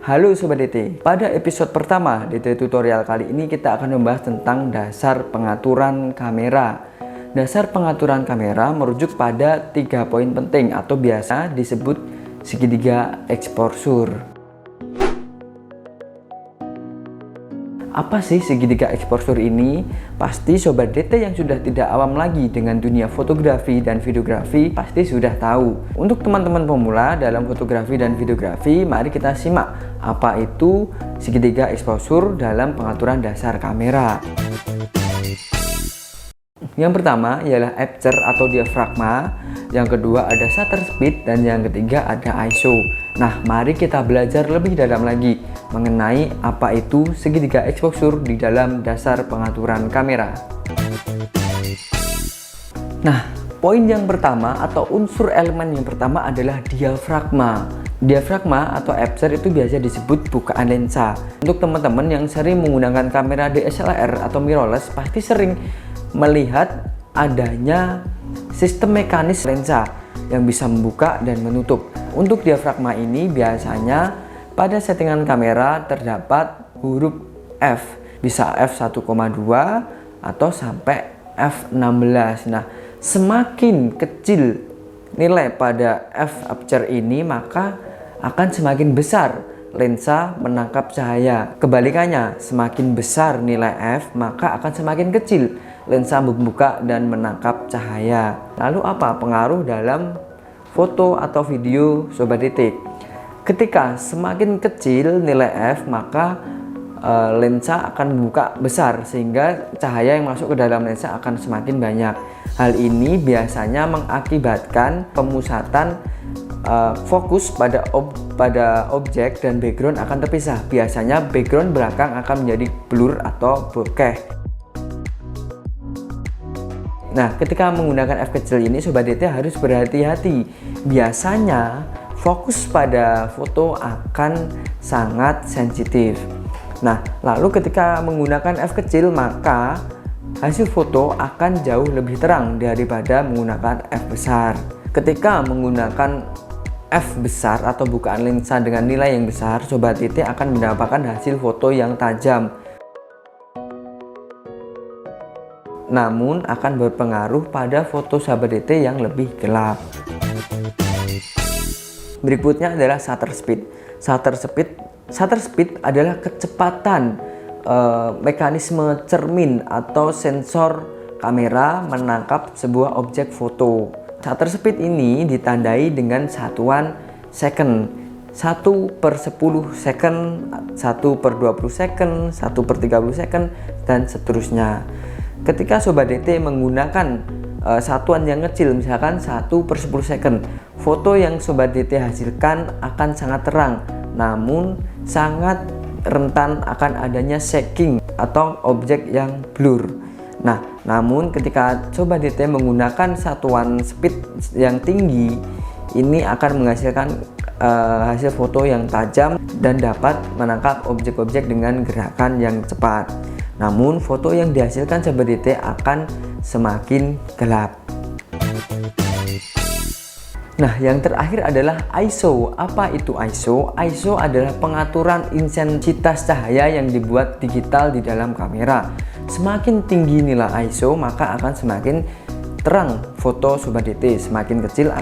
Halo Sobat DT, pada episode pertama DT tutorial kali ini kita akan membahas tentang dasar pengaturan kamera. Dasar pengaturan kamera merujuk pada 3 poin penting atau biasa disebut segitiga exposure. Apa sih segitiga exposure ini? Pasti Sobat DT yang sudah tidak awam lagi dengan dunia fotografi dan videografi pasti sudah tahu. Untuk teman-teman pemula dalam fotografi dan videografi, mari kita simak apa itu segitiga exposure dalam pengaturan dasar kamera. Yang pertama ialah aperture atau diafragma, yang kedua ada shutter speed, dan yang ketiga ada ISO. Nah, mari kita belajar lebih dalam lagi mengenai apa itu segitiga exposure di dalam dasar pengaturan kamera. Nah, poin yang pertama atau unsur elemen yang pertama adalah diafragma. Diafragma atau aperture itu biasa disebut bukaan lensa. Untuk teman-teman yang sering menggunakan kamera DSLR atau mirrorless pasti sering melihat adanya sistem mekanis lensa yang bisa membuka dan menutup. Untuk diafragma ini biasanya pada settingan kamera terdapat huruf F, bisa F1,2 atau sampai F16. Nah, semakin kecil nilai pada F aperture ini maka akan semakin besar lensa menangkap cahaya. Kebalikannya, semakin besar nilai F maka akan semakin kecil lensa membuka dan menangkap cahaya. Lalu apa pengaruh dalam foto atau video Sobat DT? Ketika semakin kecil nilai F maka lensa akan membuka besar sehingga cahaya yang masuk ke dalam lensa akan semakin banyak. Hal ini biasanya mengakibatkan pemusatan fokus pada objek dan background akan terpisah. Biasanya background belakang akan menjadi blur atau bokeh. Nah, ketika menggunakan F kecil ini Sobat DT harus berhati-hati. Biasanya fokus pada foto akan sangat sensitif. Nah, lalu ketika menggunakan F kecil maka hasil foto akan jauh lebih terang daripada menggunakan F besar. Ketika menggunakan F besar atau bukaan lensa dengan nilai yang besar, Sobat DT akan mendapatkan hasil foto yang tajam, namun akan berpengaruh pada foto Sobat DT yang lebih gelap. Berikutnya adalah shutter speed. Shutter speed adalah kecepatan mekanisme cermin atau sensor kamera menangkap sebuah objek foto. Shutter speed ini ditandai dengan satuan second, 1/10 second, 1/20 second, 1/30 second, dan seterusnya. Ketika Sobat DT menggunakan satuan yang kecil, misalkan 1/10 second, foto yang Sobat DT hasilkan akan sangat terang, namun sangat rentan akan adanya shaking atau objek yang blur. Nah, namun ketika Sobat DT menggunakan satuan speed yang tinggi, ini akan menghasilkan hasil foto yang tajam dan dapat menangkap objek-objek dengan gerakan yang cepat. Namun foto yang dihasilkan Sobat DT akan semakin gelap. Nah, yang terakhir adalah ISO. Apa itu ISO? ISO adalah pengaturan intensitas cahaya yang dibuat digital di dalam kamera. Semakin tinggi nilai ISO maka akan semakin terang foto Sobat DT, semakin kecil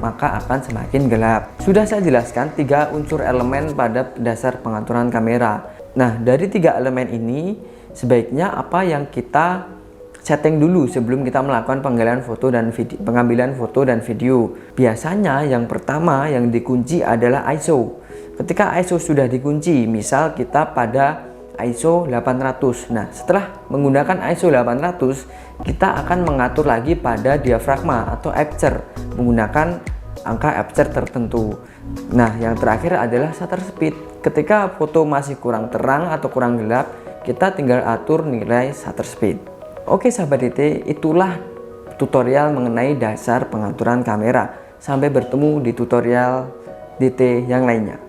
maka akan semakin gelap. Sudah saya jelaskan 3 unsur elemen pada dasar pengaturan kamera. Nah, dari 3 elemen ini sebaiknya apa yang kita setting dulu sebelum kita melakukan pengambilan foto dan video. Biasanya yang pertama yang dikunci adalah ISO. Ketika ISO sudah dikunci, misal kita pada ISO 800. Nah, setelah menggunakan ISO 800, kita akan mengatur lagi pada diafragma atau aperture menggunakan angka aperture tertentu. Nah, yang terakhir adalah shutter speed. Ketika foto masih kurang terang atau kurang gelap, kita tinggal atur nilai shutter speed. Oke Sahabat DT, itulah tutorial mengenai dasar pengaturan kamera. Sampai bertemu di tutorial DT yang lainnya.